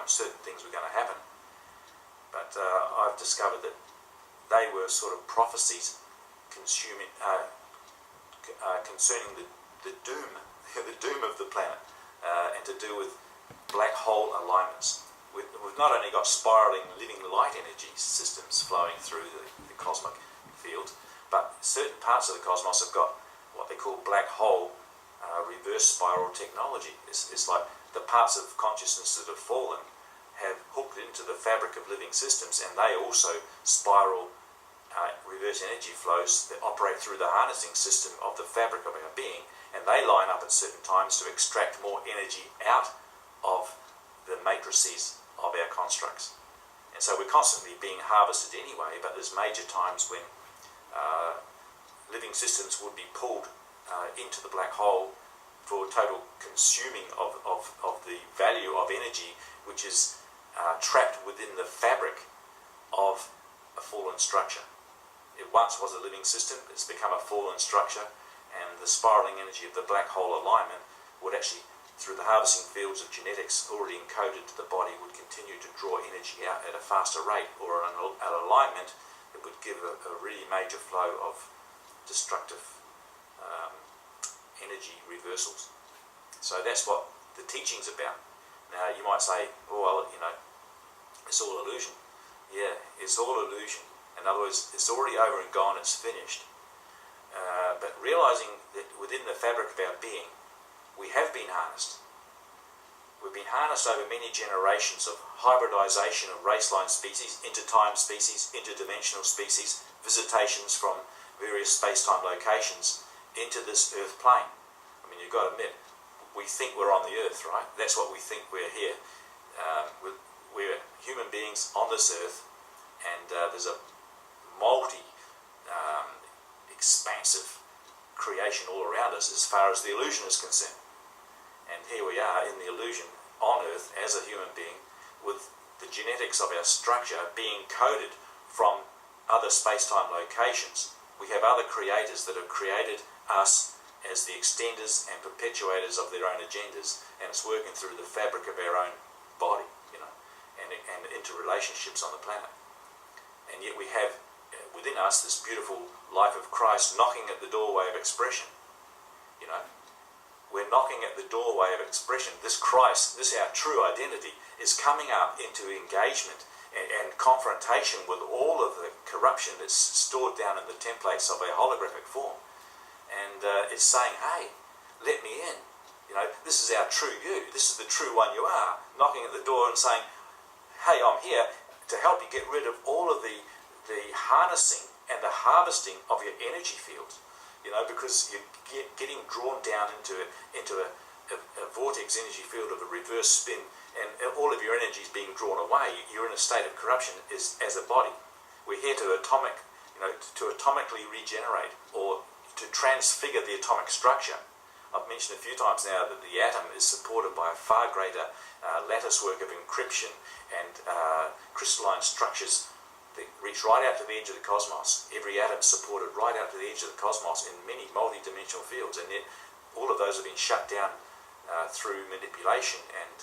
times certain things were going to happen. But I've discovered that they were sort of prophecies concerning the doom, the doom of the planet, and to do with black hole alignments. We've not only got spiraling living light energy systems flowing through the cosmic field, but certain parts of the cosmos have got what they call black hole reverse spiral technology. It's like the parts of consciousness that have fallen have hooked into the fabric of living systems, and they also spiral reverse energy flows that operate through the harnessing system of the fabric of our being, and they line up at certain times to extract more energy out of the matrices of our constructs. And so we're constantly being harvested anyway, but there's major times when living systems would be pulled into the black hole for total consuming of the value of energy, which is trapped within the fabric of a fallen structure. It once was a living system, it's become a fallen structure, and the spiraling energy of the black hole alignment would actually, through the harvesting fields of genetics already encoded to the body, would continue to draw energy out at a faster rate, or an alignment that would give a really major flow of destructive energy reversals. So that's what the teaching's about. Now you might say, oh, well, it's all illusion. Yeah, it's all illusion. In other words, it's already over and gone, it's finished. But realizing that within the fabric of our being, we have been harnessed. We've been harnessed over many generations of hybridization of race-line species, intertime species, interdimensional species, visitations from various space-time locations into this earth plane. I mean, you've got to admit, we think we're on the earth, right? That's what we think we're here. We're human beings on this earth, and there's a expansive creation all around us as far as the illusion is concerned. And here we are in the illusion on earth as a human being, with the genetics of our structure being coded from other space-time locations. We have other creators that have created us as the extenders and perpetuators of their own agendas, and it's working through the fabric of our own body, and interrelationships on the planet. And yet we have within us this beautiful life of Christ knocking at the doorway of expression. We're knocking at the doorway of expression. This Christ, this our true identity, is coming up into engagement and confrontation with all of the corruption that's stored down in the templates of a holographic form. And it's saying, hey, let me in. This is our true you. This is the true one you are. Knocking at the door and saying, hey, I'm here to help you get rid of all of the harnessing and the harvesting of your energy fields. Because you're getting drawn down into a vortex energy field of a reverse spin, and all of your energy is being drawn away. You're in a state of corruption as a body. We're here to atomically regenerate, or to transfigure the atomic structure. I've mentioned a few times now that the atom is supported by a far greater lattice work of encryption and crystalline structures that reach right out to the edge of the cosmos. Every atom supported right out to the edge of the cosmos in many multi-dimensional fields, and yet all of those have been shut down through manipulation and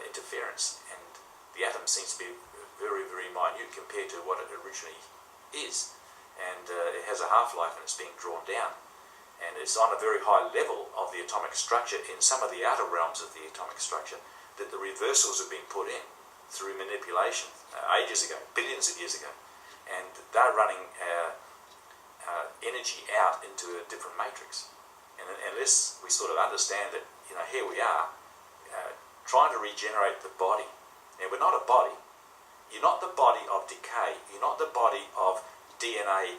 interference, and the atom seems to be very, very minute compared to what it originally is, and it has a half-life and it's being drawn down, and it's on a very high level of the atomic structure in some of the outer realms of the atomic structure that the reversals have been put in through manipulation ages ago, billions of years ago, and they're running energy out into a different matrix. And unless we sort of understand that, here we are trying to regenerate the body. Now, we're not a body. You're not the body of decay. You're not the body of DNA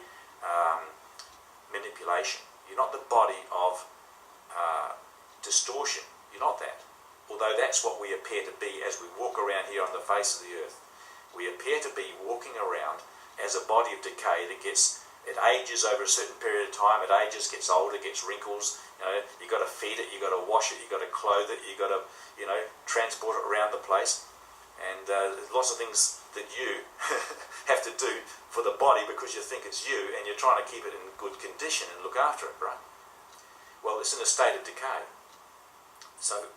manipulation. You're not the body of distortion. You're not that. Although that's what we appear to be as we walk around here on the face of the earth. We appear to be walking around as a body of decay that it ages over a certain period of time, it ages, gets older, gets wrinkles. You've got to feed it, you've got to wash it, you've got to clothe it, you've got to, transport it around the place. And there's lots of things that you have to do for the body because you think it's you, and you're trying to keep it in good condition and look after it, right? Well, it's in a state of decay. So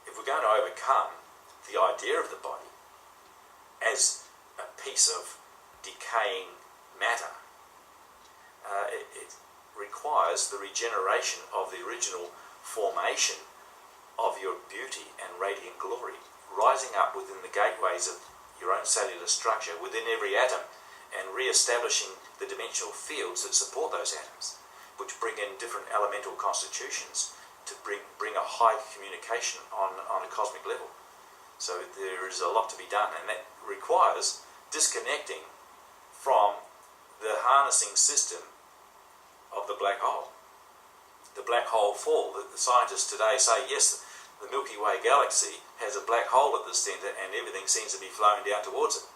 if we're going to overcome the idea of the body as a piece of decaying matter. It requires the regeneration of the original formation of your beauty and radiant glory, rising up within the gateways of your own cellular structure, within every atom, and re-establishing the dimensional fields that support those atoms, which bring in different elemental constitutions to bring a high communication on a cosmic level. So there is a lot to be done, and that requires disconnecting from the harnessing system of the black hole. The black hole fall, the scientists today say, yes, the Milky Way galaxy has a black hole at the centre and everything seems to be flowing down towards it.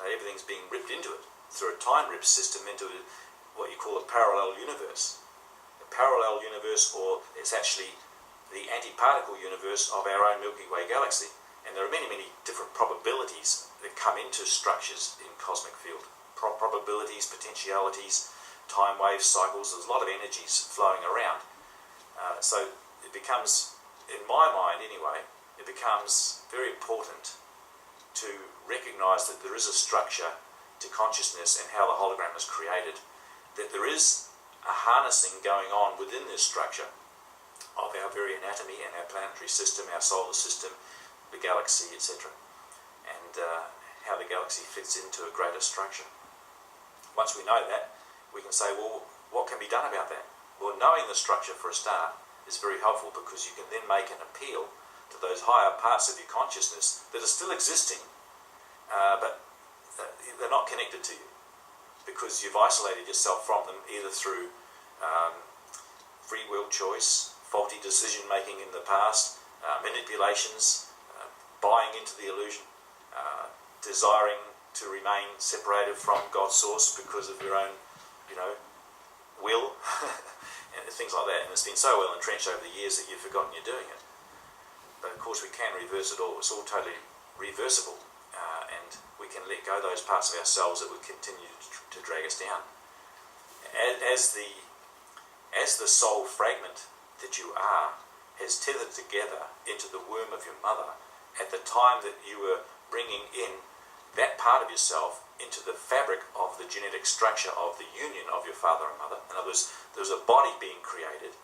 Everything's being ripped into it through a time rip system into what you call a parallel universe. A parallel universe, or it's actually the antiparticle universe of our own Milky Way galaxy. And there are many, many different probabilities that come into structures in cosmic field. Probabilities, potentialities, time wave cycles, there's a lot of energies flowing around. So it becomes, in my mind anyway, it becomes very important to recognise that there is a structure to consciousness and how the hologram is created, that there is a harnessing going on within this structure of our very anatomy and our planetary system, our solar system, the galaxy, etc., and how the galaxy fits into a greater structure. Once we know that, we can say, well, what can be done about that? Well, knowing the structure for a start is very helpful, because you can then make an appeal to those higher parts of your consciousness that are still existing, but they're not connected to you, because you've isolated yourself from them either through free will choice, faulty decision making in the past, manipulations, buying into the illusion, desiring to remain separated from God's source because of your own, will, and things like that. And it's been so well entrenched over the years that you've forgotten you're doing it. But of course we can reverse it all. It's all totally reversible, and we can let go those parts of ourselves that would continue to drag us down. As the soul fragment that you are has tethered together into the womb of your mother at the time that you were bringing in that part of yourself into the fabric of the genetic structure of the union of your father and mother. In other words, there's a body being created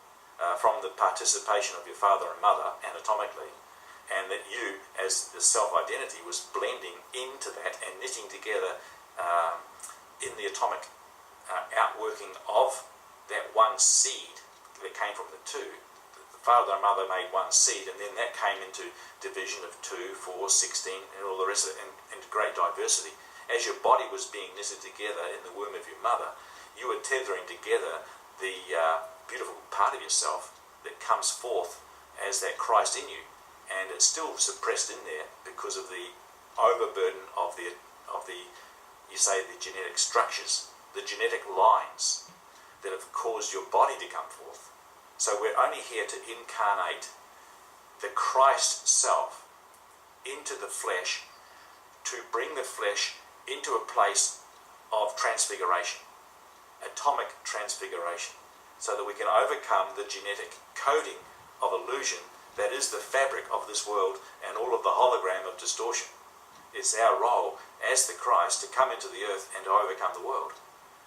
from the participation of your father and mother anatomically, and that you, as the self-identity, was blending into that and knitting together in the atomic outworking of that one seed that came from the two. The father and mother made one seed, and then that came into division of 2, 4, 16, and all the rest of it, and great diversity. As your body was being knitted together in the womb of your mother, you were tethering together the beautiful part of yourself that comes forth as that Christ in you, and it's still suppressed in there because of the overburden of the you say the genetic structures, the genetic lines that have caused your body to come forth. So we're only here to incarnate the Christ self into the flesh, to bring the flesh into a place of transfiguration, atomic transfiguration, so that we can overcome the genetic coding of illusion that is the fabric of this world and all of the hologram of distortion. It's our role as the Christ to come into the earth and to overcome the world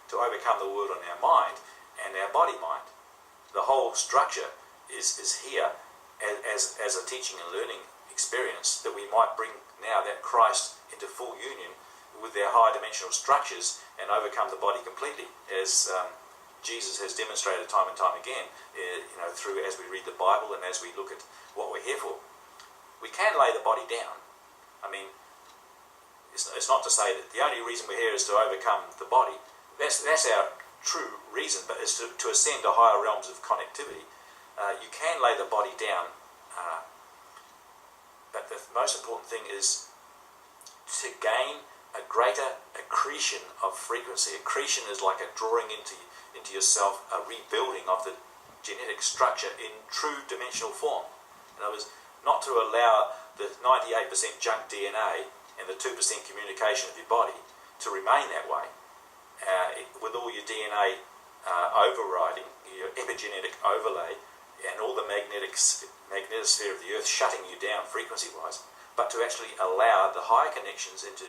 in our mind and our body mind. The whole structure is here as a teaching and learning experience, that we might bring now that Christ into full union with their high dimensional structures and overcome the body completely, as Jesus has demonstrated time and time again, through as we read the Bible and as we look at what we're here for. We can lay the body down. I mean, it's not to say that the only reason we're here is to overcome the body. That's our true reason, but it's to ascend to higher realms of connectivity. You can lay the body down, but the most important thing is to gain a greater accretion of frequency. Accretion is like a drawing into yourself, a rebuilding of the genetic structure in true dimensional form. In other words, not to allow the 98% junk DNA and the 2% communication of your body to remain that way, with all your DNA overriding, your epigenetic overlay, and all the magnetosphere of the earth shutting you down frequency-wise. but to actually allow the higher connections into